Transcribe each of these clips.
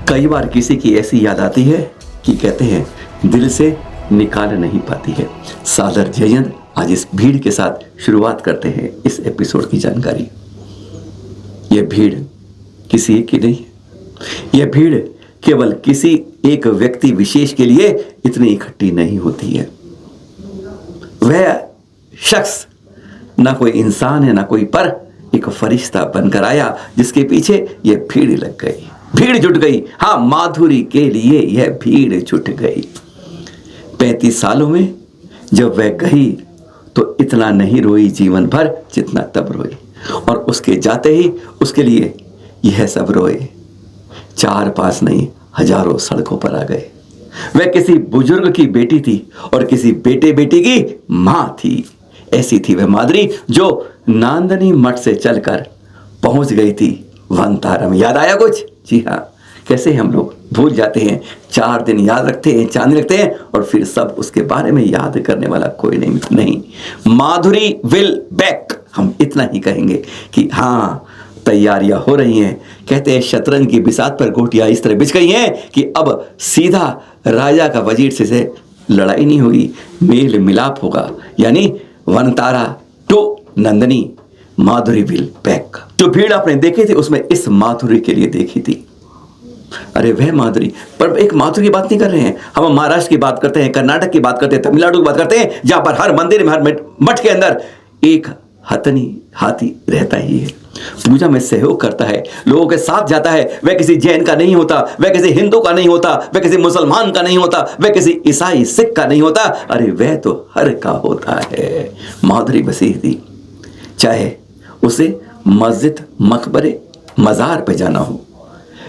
कई बार किसी की ऐसी याद आती है कि कहते हैं दिल से निकाल नहीं पाती है। सादर जयंत आज इस भीड़ के साथ शुरुआत करते हैं इस एपिसोड की जानकारी। यह भीड़ किसी एक की नहीं है। यह भीड़ केवल किसी एक व्यक्ति विशेष के लिए इतनी इकट्ठी नहीं होती है। वह शख्स ना कोई इंसान है ना कोई, पर एक फरिश्ता बनकर आया जिसके पीछे यह भीड़ लग गई, भीड़ जुट गई। हाँ, माधुरी के लिए यह भीड़ जुट गई। 35 सालों में जब वह गई तो इतना नहीं रोई जीवन भर जितना तब रोई, और उसके जाते ही उसके लिए यह सब रोए। 4-5 नहीं, हजारों सड़कों पर आ गए। वह किसी बुजुर्ग की बेटी थी और किसी बेटे बेटी की मां थी। ऐसी थी वह माधुरी जो नांदनी मठ से चलकर पहुंच गई थी वनतारा। याद आया कुछ? जी हाँ, कैसे हम लोग भूल जाते हैं। 4 दिन याद रखते हैं, चांद रखते हैं, और फिर सब उसके बारे में याद करने वाला कोई नहीं। माधुरी विल बैक, हम इतना ही कहेंगे कि हाँ, तैयारियां हो रही हैं। कहते हैं शतरंज की बिसात पर गोटियां इस तरह बिछ गई हैं कि अब सीधा राजा का वजीर से लड़ाई नहीं होगी, मेल मिलाप होगा। यानी Vantara to Nandani, Madhuri will back. जो भीड़ आपने देखी थी उसमें इस माधुरी के लिए देखी थी। अरे वह माधुरी, पर एक माधुरी की बात नहीं कर रहे हैं हम। महाराष्ट्र की बात करते हैं, कर्नाटक की बात करते हैं, तमिलनाडु की बात करते हैं, जहां पर हर मंदिर में, हर मठ के अंदर एक हाथी रहता ही है। पूजा में सहयोग करता है, लोगों के साथ जाता है। वह किसी जैन का नहीं होता, वह किसी हिंदू का नहीं होता, वह किसी मुसलमान का नहीं होता, वह किसी ईसाई सिख का नहीं होता। अरे वह तो हर का होता है। माधुरी मसीह थी। चाहे उसे मस्जिद, मकबरे, मजार पे जाना हो,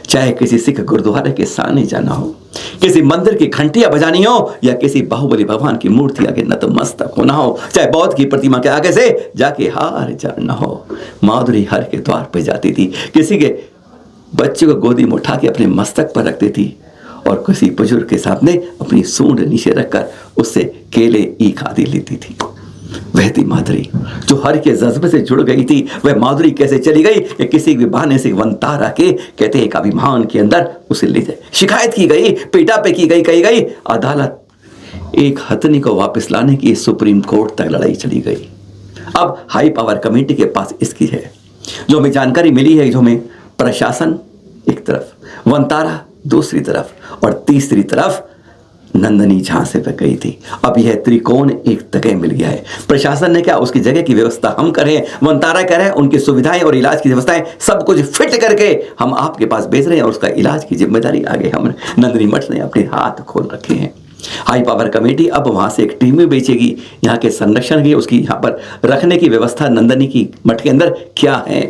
चाहे किसी सिख गुरुद्वारे के सामने जाना हो, किसी मंदिर की घंटियां बजानी हो, या किसी बाहुबली भगवान की मूर्ति आगे नतमस्तक होना हो, चाहे बौद्ध की प्रतिमा के आगे से जाके हार जानना हो, माधुरी हर के द्वार पे जाती थी। किसी के बच्चे को गोदी में उठा के अपने मस्तक पर रखती थी, और किसी बुजुर्ग के सामने अपनी सूंड नीचे रखकर उससे केले ईख आदि लेती थी। वह थी माधुरी जो हर के जज्बे से जुड़ गई थी। वह माधुरी कैसे चली गई कि किसी भी बहाने से वनतारा के कहते हैं एक अभिमान के अंदर उसे ले जाए। शिकायत की गई, पीटा पे की गई, कही गई। अदालत एक हथनी को वापस लाने की सुप्रीम कोर्ट तक लड़ाई चली गई। अब हाई पावर कमेटी के पास इसकी है जो हमें जानकारी मिली है, जो हमें प्रशासन एक तरफ, वनतारा दूसरी तरफ, और तीसरी तरफ नंदनी जहां से वह गई थी। अब यह त्रिकोण एक जगह मिल गया है। प्रशासन ने क्या उसकी जगह की व्यवस्था हम करें, वनतारा कह रहे हैं उनकी सुविधाएं और इलाज की व्यवस्थाएं सब कुछ फिट करके हम आपके पास भेज रहे हैं, और उसका इलाज की जिम्मेदारी आगे हम नंदनी मठ ने अपने हाथ खोल रखे हैं। हाई पावर कमेटी अब वहां से एक टीम में बेचेगी। यहाँ के संरक्षण की, उसकी यहाँ पर रखने की व्यवस्था नंदनी की मठ के अंदर क्या है,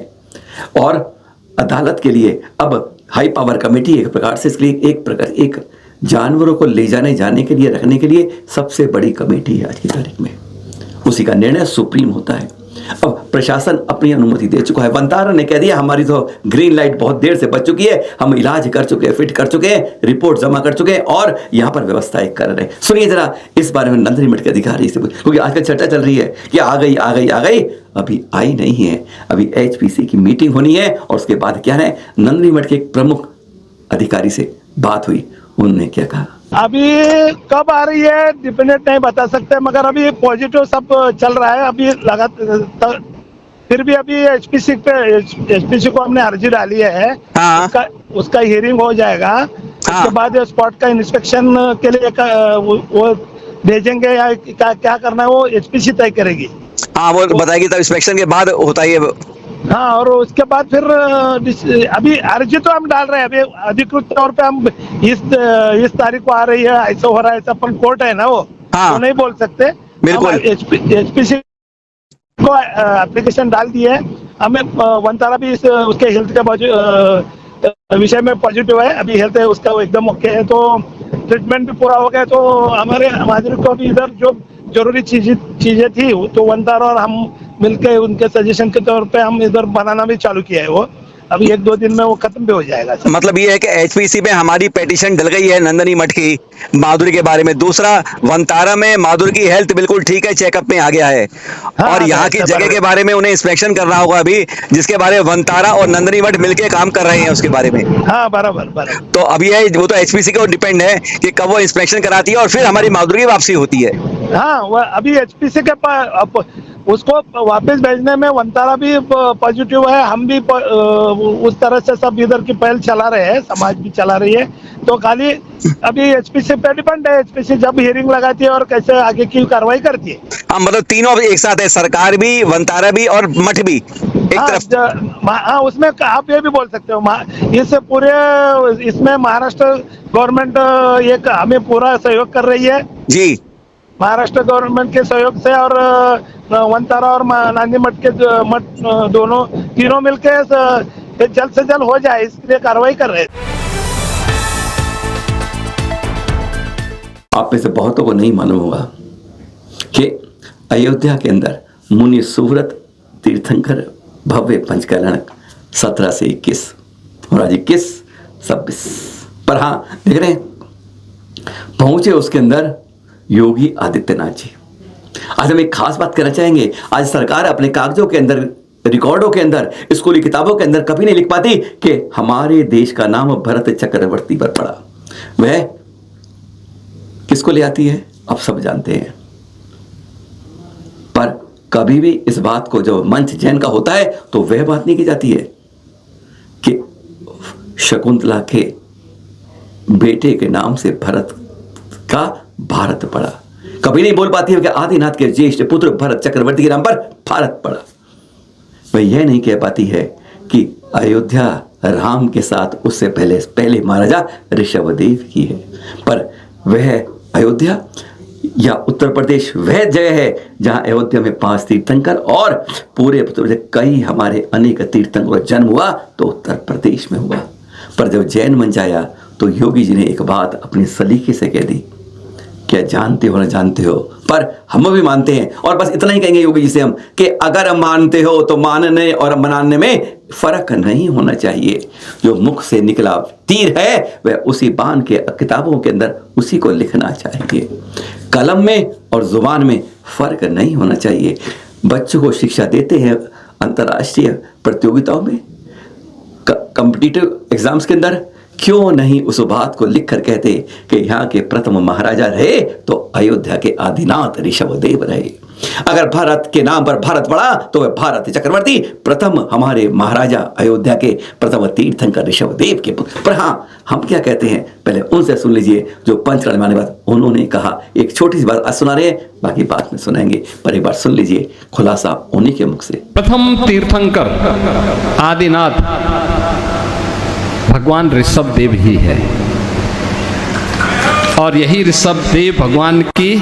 और अदालत के लिए अब हाई पावर कमेटी एक प्रकार से इसके लिए एक जानवरों को ले जाने के लिए, रखने के लिए सबसे बड़ी कमेटी है आज की तारीख में। उसी का निर्णय सुप्रीम होता है। अब प्रशासन अपनी अनुमति दे चुका है। वनतारा ने कह दिया हमारी तो ग्रीन लाइट बहुत देर से बच चुकी है, हम इलाज कर चुके हैं, फिट कर चुके हैं, रिपोर्ट जमा कर चुके हैं, और यहाँ पर व्यवस्थाएं कर रहे हैं। सुनिए जरा इस बारे में नंदनी मठ के अधिकारी से, क्योंकि आजकल चर्चा चल रही है कि आ गई, अभी आई नहीं है। अभी HPC की मीटिंग होनी है, और उसके बाद क्या है, नंदनी मठ के एक प्रमुख अधिकारी से बात हुई। उन्होंने क्या कहा? अभी कब आ रही है डिपेंडेंट नहीं बता सकते, मगर अभी पॉजिटिव सब चल रहा है। अभी लगातार फिर भी अभी HPC को हमने अर्जी डाली है। हाँ। उसका हियरिंग हो जाएगा। हाँ। उसके बाद स्पॉट का इंस्पेक्शन के लिए वो भेजेंगे, या क्या करना है वो HPC तय करेगी। हाँ, वो बताएगी, तब इंस्पेक्शन के बाद होता है। हाँ, और उसके बाद फिर अभी अर्जी तो हम डाल रहे हैं। अभी अधिकृत तौर पे हम इस तारीख को आ रही है, ऐसा हो रहा है, ऐसा, अपन कोर्ट है ना वो। हाँ। तो नहीं बोल सकते। बिल्कुल। HPC को एप्लीकेशन डाल दी है। हमें वनतारा भी उसके हेल्थ के विषय में पॉजिटिव है। अभी हेल्थ है उसका, वो एकदम ओके है, तो ट्रीटमेंट भी पूरा हो गया। तो हमारे को अभी इधर जो जरूरी चीजें थी तो वनतारा और हम मिलकर उनके सजेशन के तौर पे हम इधर बनाना भी चालू किया है। वो अभी 1-2 दिन में वो खत्म भी हो जाएगा सर। मतलब ये है कि एचपीसी में हमारी पेटिशन डल गई है नंदनी मठ की माधुरी के बारे में। दूसरा, वंतारा में माधुरी की हेल्थ बिल्कुल ठीक है, चेकअप में आ गया है। हाँ, और यहाँ की जगह के बारे में उन्हें इंस्पेक्शन करना होगा अभी, जिसके बारे में वंतारा और नंदनी मठ मिलकर काम कर रहे हैं उसके बारे में। हाँ, बराबर बराबर। तो अभी है वो तो एचपीसी के ऊपर डिपेंड है कि कब वो इंस्पेक्शन कराती है और फिर हमारी माधुरी की वापसी होती है। हाँ, वह अभी एचपीसी के पास उसको वापस भेजने में वंतारा भी पॉजिटिव है, हम भी उस तरह से सब इधर की पहल चला रहे हैं, समाज भी चला रही है। तो खाली अभी एचपीसी पे डिपेंड है, एचपीसी जब हियरिंग लगाती है और कैसे आगे की कार्रवाई करती है। हाँ, मतलब तीनों एक साथ है, सरकार भी, वंतारा भी और मठ भी एक तरफ। हाँ, उसमें आप ये भी बोल सकते हो, इस पूरे इसमें महाराष्ट्र गवर्नमेंट एक हमें पूरा सहयोग कर रही है जी। महाराष्ट्र गवर्नमेंट के सहयोग से, और वंतारा और नांदी मठ के मठ तीनों मिलकर जल्द से जल्द हो जाए इसके लिए कार्रवाई कर रहे हैं। आप में से बहुतों को नहीं मालूम होगा कि अयोध्या के अंदर मुनि सुव्रत तीर्थंकर भव्य पंचकलनक 17 से 21 और आज 21, 26 पर, हाँ देख रहे हैं पहुंचे उसके अंदर योगी आदित्यनाथ जी। आज हम एक खास बात करना चाहेंगे। आज सरकार अपने कागजों के अंदर, रिकॉर्डों के अंदर, स्कूली किताबों के अंदर कभी नहीं लिख पाती कि हमारे देश का नाम भरत चक्रवर्ती पर पड़ा। वह किसको ले आती है आप सब जानते हैं, पर कभी भी इस बात को, जो मंच जैन का होता है तो वह बात नहीं की जाती है कि शकुंतला के बेटे के नाम से भरत का भारत पड़ा। कभी नहीं बोल पाती है कि आदिनाथ के ज्येष्ठ पुत्र भरत चक्रवर्ती के नाम पर भारत पड़ा। वह यह नहीं कह पाती है कि अयोध्या राम के साथ उससे पहले महाराजा ऋषभदेव की है। पर वह अयोध्या या उत्तर प्रदेश वह जगह है जहां अयोध्या में 5 तीर्थंकर और पूरे उत्तर प्रदेश कई हमारे अनेक तीर्थंकरों का जन्म हुआ तो उत्तर प्रदेश में हुआ। पर जब जैन मंच आया तो योगी जी ने एक बात अपनी सलीके से कह दी, क्या जानते हो ना जानते हो, पर हम भी मानते हैं। और बस इतना ही कहेंगे योगी जी से हम कि अगर मानते हो तो मानने और मनाने में फर्क नहीं होना चाहिए। जो मुख से निकला तीर है वह उसी बाण के किताबों के अंदर उसी को लिखना चाहिए। कलम में और जुबान में फर्क नहीं होना चाहिए। बच्चों को शिक्षा देते हैं अंतर्राष्ट्रीय प्रतियोगिताओं में, कॉम्पिटिटिव एग्जाम्स के अंदर, क्यों नहीं उस बात को लिख कर कहते कि यहाँ के प्रथम महाराजा रहे तो अयोध्या के आदिनाथ ऋषभदेव रहे। अगर भारत के नाम पर भारत पड़ा तो वह भारत चक्रवर्ती प्रथम हमारे महाराजा अयोध्या के प्रथम तीर्थंकर ऋषभदेव के पुत्र। पर हाँ, हम क्या कहते हैं पहले उनसे सुन लीजिए जो पंचकर्म आने बाद उन्होंने कहा। एक छोटी सी बात आज सुना रहे हैं, बाकी बात में सुनाएंगे, पर एक बार सुन लीजिए खुलासा उन्हीं के मुख से। प्रथम तीर्थंकर आदिनाथ भगवान ऋषभ देव ही है, और यही ऋषभ देव भगवान की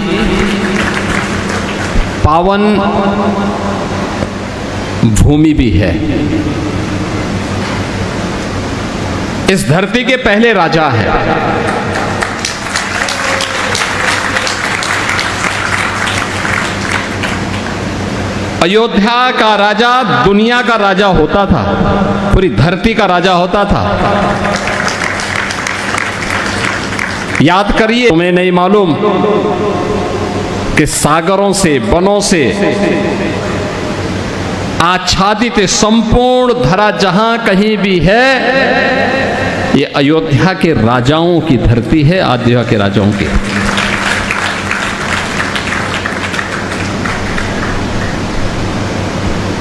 पावन भूमि भी है। इस धरती के पहले राजा है। अयोध्या का राजा दुनिया का राजा होता था, पूरी धरती का राजा होता था। याद करिए, तुम्हें नहीं मालूम कि सागरों से, वनों से आच्छादित संपूर्ण धरा जहां कहीं भी है, ये अयोध्या के राजाओं की धरती है, अयोध्या के राजाओं की।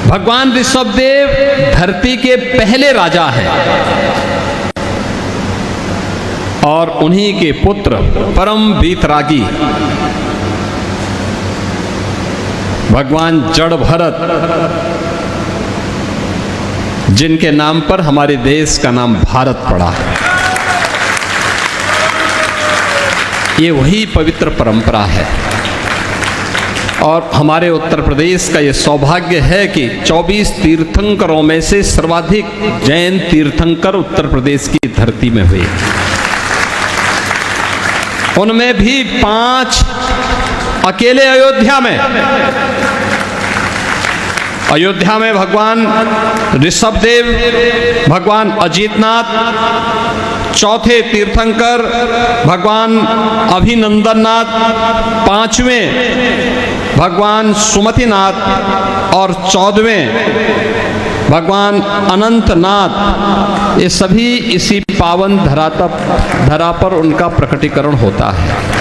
भगवान ऋषभदेव धरती के पहले राजा हैं और उन्हीं के पुत्र परम वीतरागी भगवान जड़ भरत, जिनके नाम पर हमारे देश का नाम भारत पड़ा है। ये वही पवित्र परंपरा है और हमारे उत्तर प्रदेश का ये सौभाग्य है कि 24 तीर्थंकरों में से सर्वाधिक जैन तीर्थंकर उत्तर प्रदेश की धरती में हुए। उनमें भी 5 अकेले अयोध्या में अयोध्या में भगवान ऋषभदेव, भगवान अजितनाथ, चौथे तीर्थंकर भगवान अभिनंदननाथ, पांचवें भगवान सुमतिनाथ और 14वें भगवान अनंतनाथ, ये सभी इसी पावन धरा पर उनका प्रकटीकरण होता है।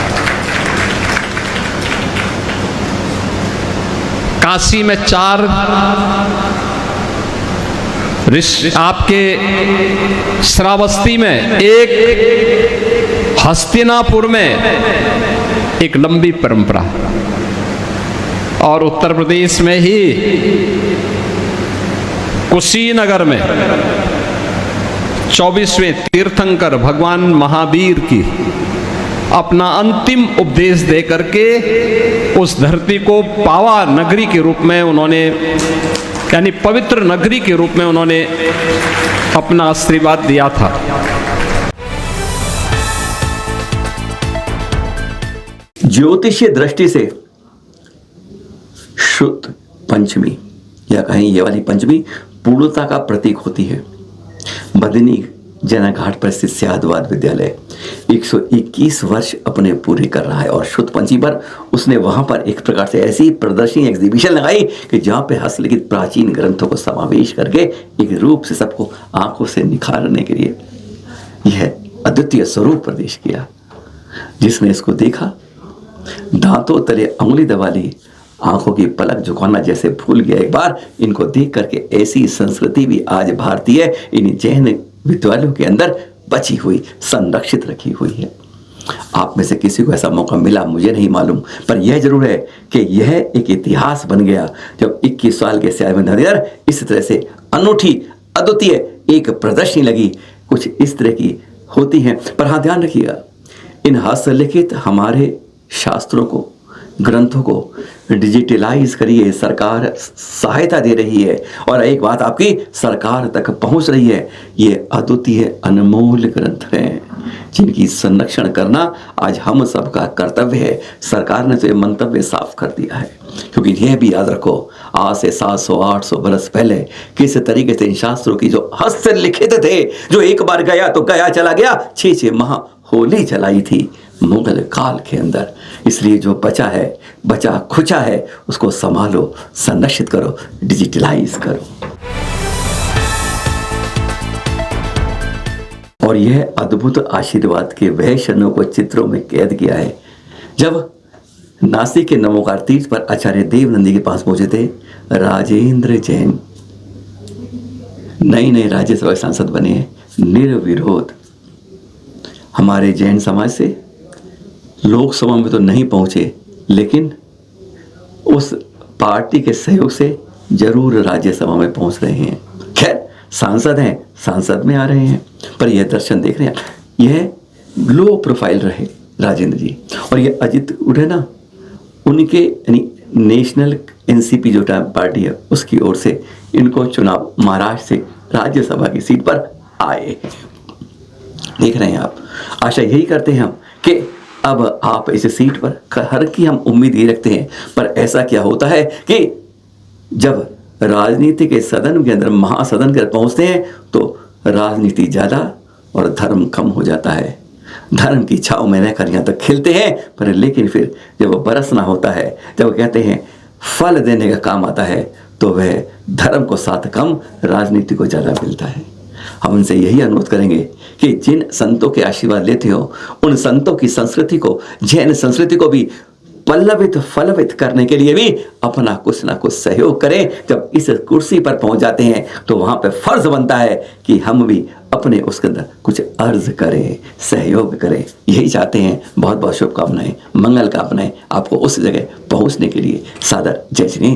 काशी में 4, आपके श्रावस्ती में 1, हस्तिनापुर में एक लंबी परंपरा, और उत्तर प्रदेश में ही कुशीनगर में 24वें तीर्थंकर भगवान महावीर की अपना अंतिम उपदेश दे करके उस धरती को पावा नगरी के रूप में उन्होंने, यानी पवित्र नगरी के रूप में उन्होंने अपना आशीर्वाद दिया था। ज्योतिषीय दृष्टि से शुद्ध पंचमी या कहें ये वाली पंचमी पूर्णता का प्रतीक होती है। बदनी जनाघाट पर स्थित सियादवाद विद्यालय 121 वर्ष अपने पूरे कर रहा है और शुद्ध पंचमी पर उसने वहां पर एक प्रकार से ऐसी प्रदर्शनी एग्जीबिशन लगाई कि जहां पे हस्तलिखित प्राचीन ग्रंथों को समावेश करके एक रूप से सबको आंखों से निखारने के लिए यह अद्वितीय स्वरूप प्रदेश किया। जिसने इसको देखा दांतों तले अंगुली दबा ली, आंखों की पलक झुकाना जैसे भूल गया। एक बार इनको देख करके ऐसी संस्कृति भी आज भारतीय इन जैन विद्यालयों के अंदर बची हुई, संरक्षित रखी हुई है। आप में से किसी को ऐसा मौका मिला मुझे नहीं मालूम, पर यह जरूर है कि यह एक इतिहास बन गया जब 21 साल के सियादवाद अंदर इस तरह से अनूठी अद्वितीय एक प्रदर्शनी लगी। कुछ इस तरह की होती है, पर हाँ ध्यान रखिएगा, इन हस्तलिखित हमारे शास्त्रों को, ग्रंथों को डिजिटलाइज करिए। सरकार सहायता दे रही है और एक बात आपकी सरकार तक पहुंच रही है। ये अद्वितीय अनमोल ग्रंथ हैं जिनकी संरक्षण करना आज हम सबका कर्तव्य है। सरकार ने तो ये मंतव्य साफ कर दिया है, क्योंकि यह भी याद रखो आज से 700-800 बरस पहले किस तरीके से इन शास्त्रों की जो हस्तलिखित थे, जो एक बार गया तो गया चला गया, 6 माह होली चलाई थी मुगल काल के अंदर। इसलिए जो बचा है, बचा खुचा है, उसको संभालो, संरक्षित करो, डिजिटलाइज करो। और यह अद्भुत आशीर्वाद के वह क्षणों को चित्रों में कैद किया है जब नासिक के नमोकार तीर्थ पर आचार्य देवनंदी के पास पहुंचे थे राजेंद्र जैन। नए राज्यसभा सांसद बने हैं निर्विरोध। हमारे जैन समाज से लोकसभा में तो नहीं पहुंचे, लेकिन उस पार्टी के सहयोग से जरूर राज्यसभा में पहुंच रहे हैं। खैर सांसद हैं, सांसद में आ रहे हैं, पर यह दर्शन देख रहे हैं। यह लो प्रोफाइल रहे राजेंद्र जी, और ये अजित उड़े ना, उनके यानी नेशनल एनसीपी जो पार्टी है उसकी ओर से इनको चुनाव महाराष्ट्र से राज्यसभा की सीट पर आए। देख रहे हैं आप। आशा यही करते हैं हम कि अब आप इस सीट पर हर की हम उम्मीद ही रखते हैं, पर ऐसा क्या होता है कि जब राजनीति के सदन के अंदर, महासदन के अंदर पहुंचते हैं तो राजनीति ज़्यादा और धर्म कम हो जाता है। धर्म की छाव में रहकर यहाँ तक खिलते हैं, पर लेकिन फिर जब बरसना होता है, जब कहते हैं फल देने का काम आता है, तो वह धर्म को साथ कम, राजनीति को ज़्यादा मिलता है। हम उनसे यही अनुरोध करेंगे कि जिन संतों के आशीर्वाद लेते हो, उन संतों की संस्कृति को, जैन संस्कृति को भी पल्लवित फलवित करने के लिए भी अपना कुछ ना कुछ सहयोग करें। जब इस कुर्सी पर पहुंच जाते हैं तो वहां पे फर्ज बनता है कि हम भी अपने उसके अंदर कुछ अर्ज करें, सहयोग करें। यही चाहते हैं। बहुत बहुत शुभकामनाएं, मंगल कामनाएं आपको उस जगह पहुंचने के लिए। सादर जय श्री।